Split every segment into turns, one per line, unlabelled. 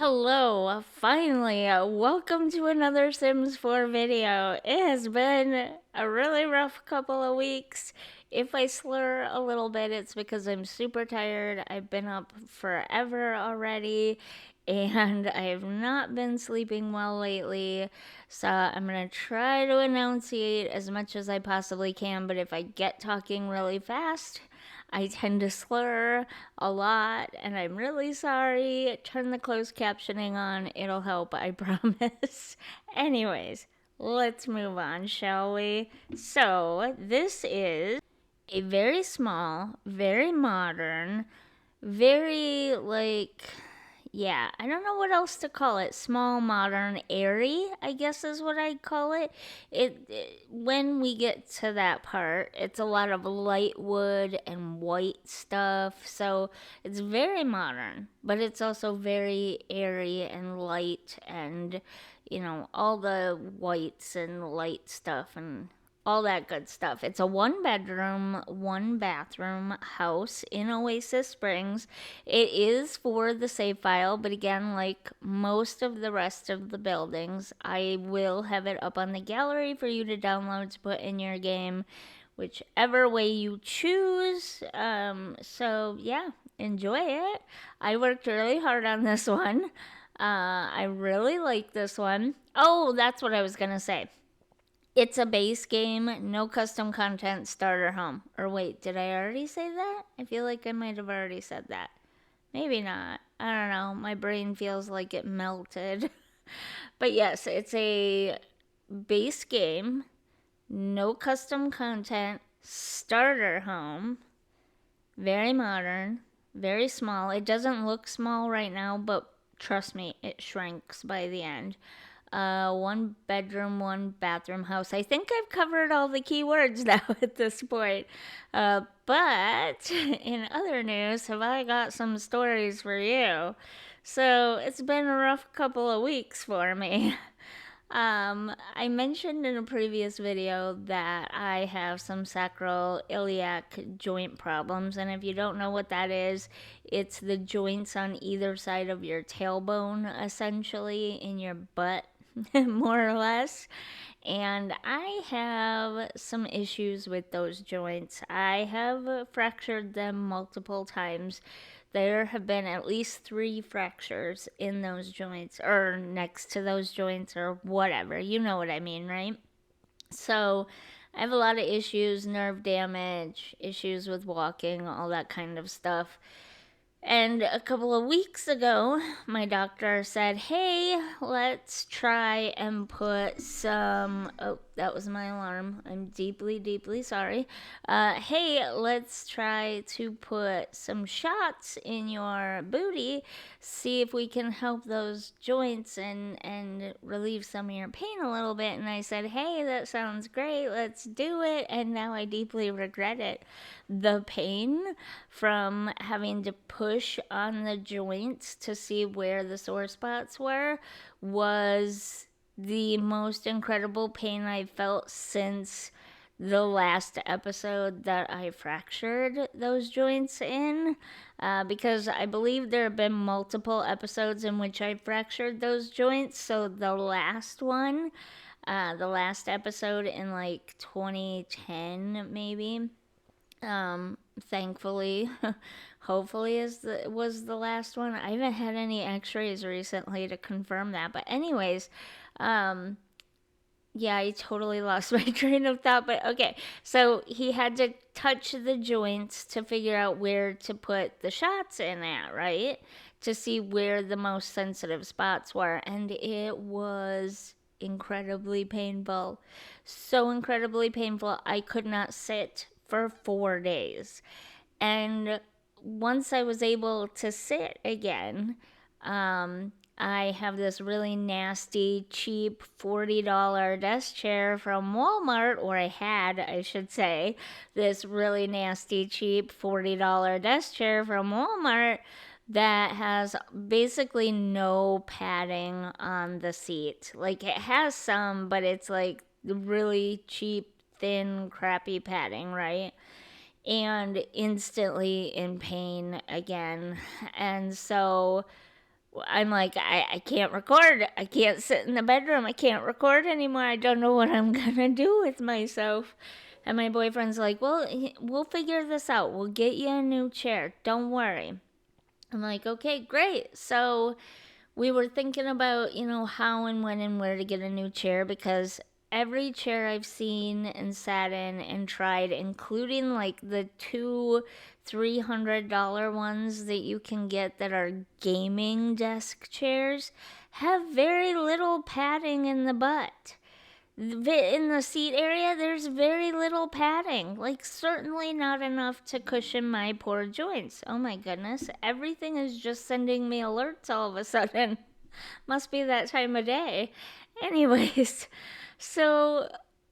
Hello, finally, welcome to another Sims 4 video. It has been a really rough couple of weeks. If I slur a little bit, it's because I'm super tired. I've been up forever already, and I've not been sleeping well lately. So I'm gonna try to enunciate as much as I possibly can, but if I get talking really fast, I tend to slur a lot, and I'm really sorry. Turn the closed captioning on, it'll help, I promise. Anyways, let's move on, shall we? So, this is a very small, very modern, very I don't know what else to call it. Small, modern, airy, I guess is what I'd call it. When we get to that part, it's a lot of light wood and white stuff. So it's very modern, but it's also very airy and light and, all the whites and light stuff and all that good stuff. It's a one bedroom, one bathroom house in Oasis Springs. It is for the save file, but again, like most of the rest of the buildings, I will have it up on the gallery for you to download to put in your game, whichever way you choose. Yeah, enjoy it. I worked really hard on this one. I really like this one. Oh, that's what I was gonna say. It's a base game, no custom content, starter home. Or wait, did I already say that? I feel like I might have already said that. Maybe not. I don't know. My brain feels like it melted. But yes, it's a base game, no custom content, starter home. Very modern, very small. It doesn't look small right now, but trust me, it shrinks by the end. One bedroom, one bathroom house. I think I've covered all the keywords now at this point. But in other news, have I got some stories for you? So it's been a rough couple of weeks for me. I mentioned in a previous video that I have some sacroiliac joint problems, and if you don't know what that is, it's the joints on either side of your tailbone, essentially, in your butt, more or less. And I have some issues with those joints. I have fractured them multiple times. There have been at least 3 fractures in those joints, or next to those joints, or whatever. You know what I mean, right? So I have a lot of issues, nerve damage, issues with walking, all that kind of stuff. And a couple of weeks ago, my doctor said, hey, let's try and put some. Oh, that was my alarm. I'm deeply, deeply sorry. Hey, let's try to put some shots in your booty, see if we can help those joints and relieve some of your pain a little bit. And I said, hey, that sounds great. Let's do it. And now I deeply regret it. The pain from having to push on the joints to see where the sore spots were was the most incredible pain I've felt since the last episode that I fractured those joints in, because I believe there have been multiple episodes in which I fractured those joints. So the last one, the last episode in like 2010 maybe, thankfully, hopefully was the last one. I haven't had any x-rays recently to confirm that, but anyways, yeah, I totally lost my train of thought, but okay. So he had to touch the joints to figure out where to put the shots in at, right? To see where the most sensitive spots were. And it was incredibly painful. So incredibly painful. I could not sit for 4 days. And once I was able to sit again, I have this really nasty, cheap $40 desk chair from Walmart, or I had, I should say, this really nasty, cheap $40 desk chair from Walmart that has basically no padding on the seat. Like, it has some, but it's like really cheap, thin, crappy padding, right? And instantly in pain again. And so I'm like, I can't record. I can't sit in the bedroom. I can't record anymore. I don't know what I'm going to do with myself. And my boyfriend's like, well, we'll figure this out. We'll get you a new chair. Don't worry. I'm like, okay, great. So we were thinking about, how and when and where to get a new chair because every chair I've seen and sat in and tried, including like the two $300 ones that you can get that are gaming desk chairs, have very little padding in the butt. In the seat area, there's very little padding. Like, certainly not enough to cushion my poor joints. Oh my goodness. Everything is just sending me alerts all of a sudden. Must be that time of day. Anyways, so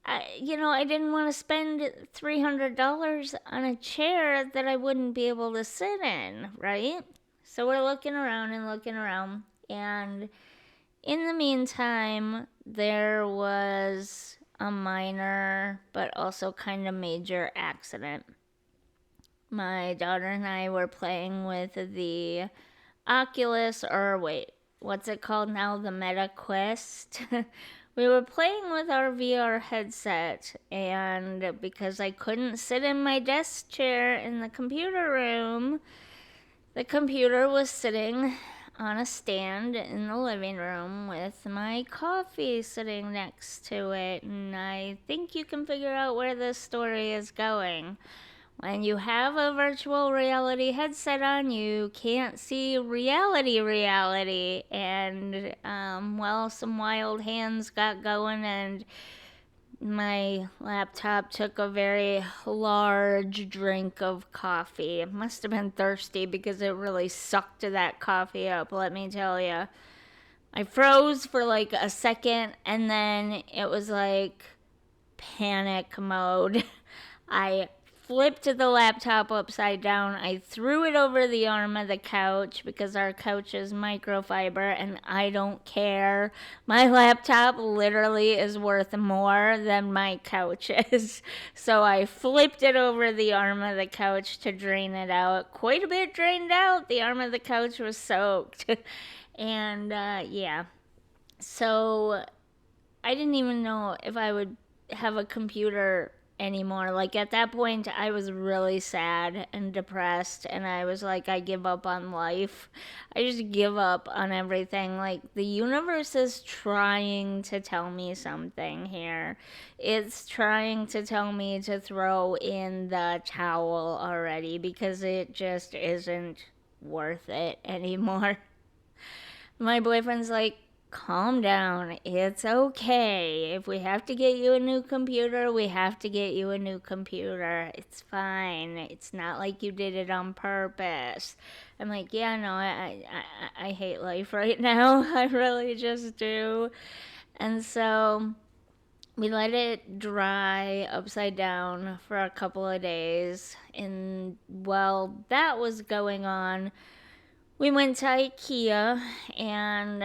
I didn't want to spend $300 on a chair that I wouldn't be able to sit in, right? So we're looking around and looking around, and in the meantime, there was a minor but also kind of major accident. My daughter and I were playing with the Oculus, or wait, what's it called now? The Meta Quest. We were playing with our VR headset, and because I couldn't sit in my desk chair in the computer room, the computer was sitting on a stand in the living room with my coffee sitting next to it, and I think you can figure out where this story is going. When you have a virtual reality headset on, you can't see reality. And, some wild hands got going, and my laptop took a very large drink of coffee. It must have been thirsty because it really sucked that coffee up, let me tell you. I froze for like a second, and then it was like panic mode. I flipped the laptop upside down. I threw it over the arm of the couch because our couch is microfiber and I don't care. My laptop literally is worth more than my couch is. So I flipped it over the arm of the couch to drain it out. Quite a bit drained out. The arm of the couch was soaked. And yeah. So I didn't even know if I would have a computer anymore. Like at that point, I was really sad and depressed, and I was like, I give up on life. I just give up on everything. Like the universe is trying to tell me something here. It's trying to tell me to throw in the towel already because it just isn't worth it anymore. My boyfriend's like, calm down. It's okay. If we have to get you a new computer, we have to get you a new computer. It's fine. It's not like you did it on purpose. I'm like, yeah, no, I hate life right now. I really just do. And so we let it dry upside down for a couple of days. And while that was going on, we went to IKEA, and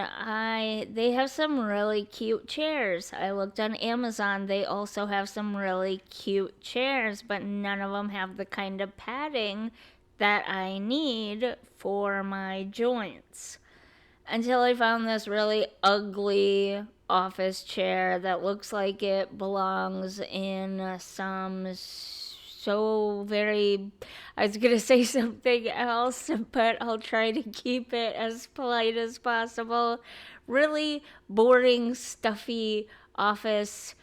they have some really cute chairs. I looked on Amazon. They also have some really cute chairs, but none of them have the kind of padding that I need for my joints. Until I found this really ugly office chair that looks like it belongs in some so very, I was gonna say something else, but I'll try to keep it as polite as possible. Really boring, stuffy office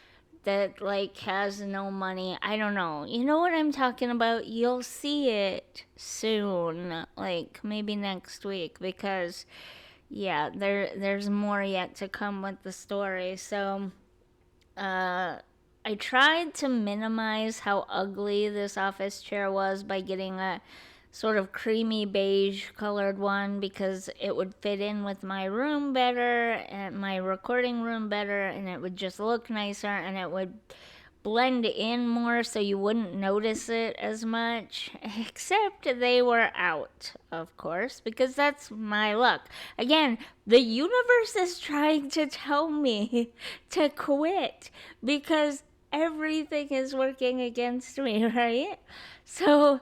that like has no money. I don't know. You know what I'm talking about? You'll see it soon, like maybe next week, because yeah, there's more yet to come with the story. So I tried to minimize how ugly this office chair was by getting a sort of creamy beige colored one because it would fit in with my room better and my recording room better, and it would just look nicer, and it would blend in more so you wouldn't notice it as much. Except they were out, of course, because that's my luck. Again, the universe is trying to tell me to quit because everything is working against me, right? So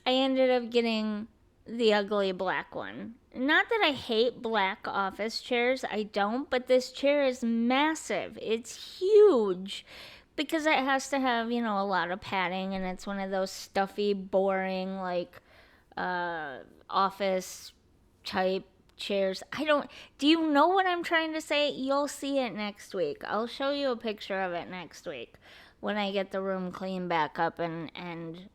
I ended up getting the ugly black one. Not that I hate black office chairs, I don't, but this chair is massive. It's huge because it has to have, a lot of padding, and it's one of those stuffy, boring, like, uh, office type chairs. I don't. Do you know what I'm trying to say? You'll see it next week. I'll show you a picture of it next week when I get the room cleaned back up and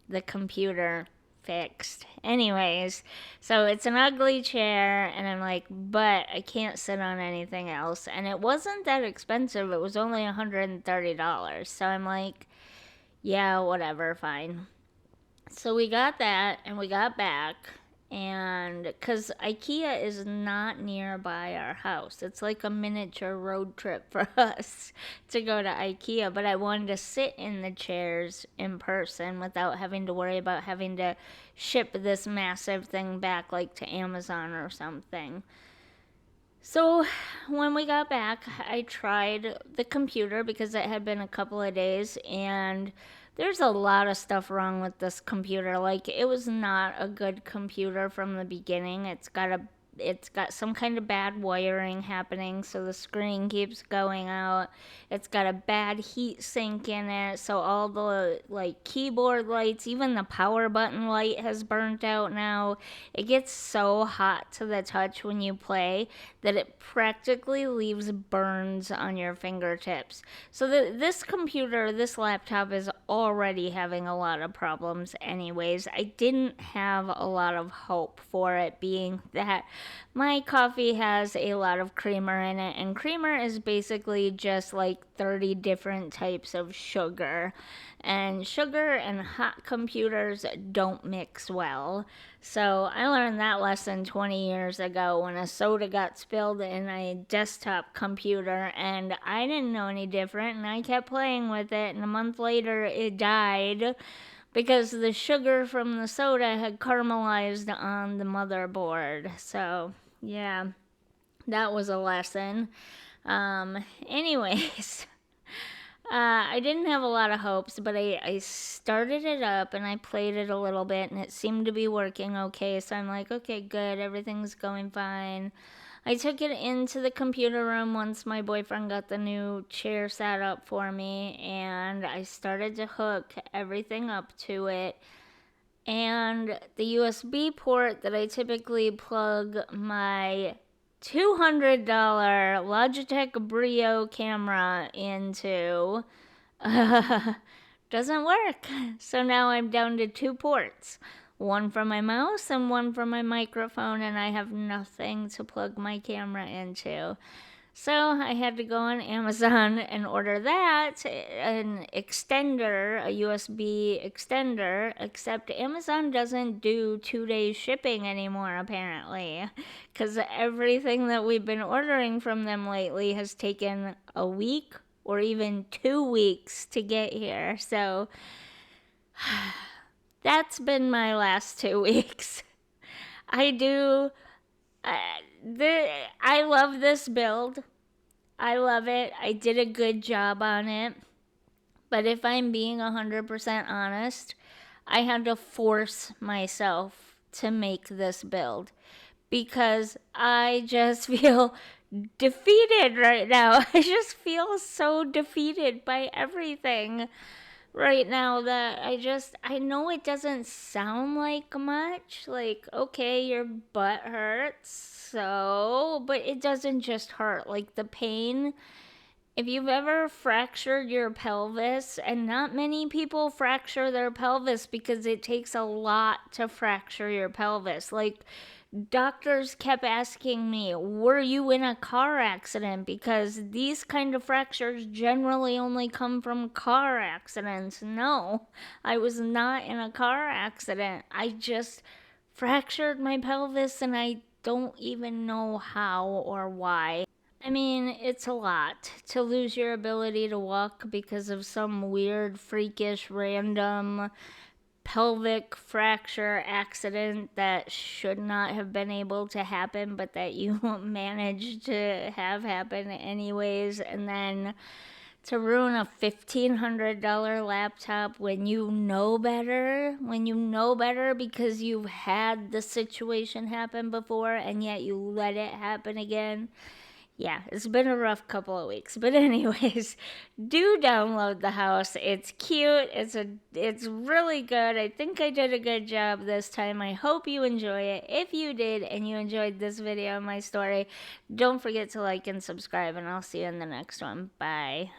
the computer fixed. Anyways, so it's an ugly chair, and I'm like, but I can't sit on anything else. And it wasn't that expensive, it was only $130. So I'm like, yeah, whatever, fine. So we got that, and we got back. And because IKEA is not nearby our house, it's like a miniature road trip for us to go to IKEA. But I wanted to sit in the chairs in person without having to worry about having to ship this massive thing back, like to Amazon or something. So when we got back, I tried the computer because it had been a couple of days, and there's a lot of stuff wrong with this computer. Like, it was not a good computer from the beginning. It's got some kind of bad wiring happening, so the screen keeps going out. It's got a bad heat sink in it, so all the like keyboard lights, even the power button light has burnt out now. It gets so hot to the touch when you play that it practically leaves burns on your fingertips. So this computer, this laptop is already having a lot of problems anyways. I didn't have a lot of hope for it, being that my coffee has a lot of creamer in it, and creamer is basically just like 30 different types of sugar. And sugar and hot computers don't mix well. So I learned that lesson 20 years ago when a soda got spilled in a desktop computer, and I didn't know any different, and I kept playing with it, and a month later it died because the sugar from the soda had caramelized on the motherboard. So, yeah, that was a lesson. Anyways, I didn't have a lot of hopes, but I started it up and I played it a little bit, and it seemed to be working okay. So I'm like, okay, good, everything's going fine. I took it into the computer room once my boyfriend got the new chair set up for me, and I started to hook everything up to it. And the USB port that I typically plug my $200 Logitech Brio camera into doesn't work. So now I'm down to two ports, one for my mouse and one for my microphone, and I have nothing to plug my camera into. So I had to go on Amazon and order that, an extender, a USB extender, except Amazon doesn't do 2 days shipping anymore, apparently. Because everything that we've been ordering from them lately has taken a week or even 2 weeks to get here. So that's been my last 2 weeks. I do. I love this build. I love it. I did a good job on it. But if I'm being 100% honest, I had to force myself to make this build because I just feel defeated right now. I just feel so defeated by everything right now that I know it doesn't sound like much. Like, okay, your butt hurts, so, but it doesn't just hurt. Like, the pain, if you've ever fractured your pelvis, and not many people fracture their pelvis because it takes a lot to fracture your pelvis. Like, doctors kept asking me, were you in a car accident? Because these kind of fractures generally only come from car accidents. No, I was not in a car accident. I just fractured my pelvis, and I don't even know how or why. I mean, it's a lot to lose your ability to walk because of some weird, freakish, random pelvic fracture accident that should not have been able to happen, but that you managed to have happen anyways. And then To ruin a $1,500 laptop when you know better because you've had the situation happen before and yet you let it happen again. Yeah, it's been a rough couple of weeks. But anyways, do download the house. It's cute. It's really good. I think I did a good job this time. I hope you enjoy it. If you did and you enjoyed this video, my story, don't forget to like and subscribe, and I'll see you in the next one. Bye.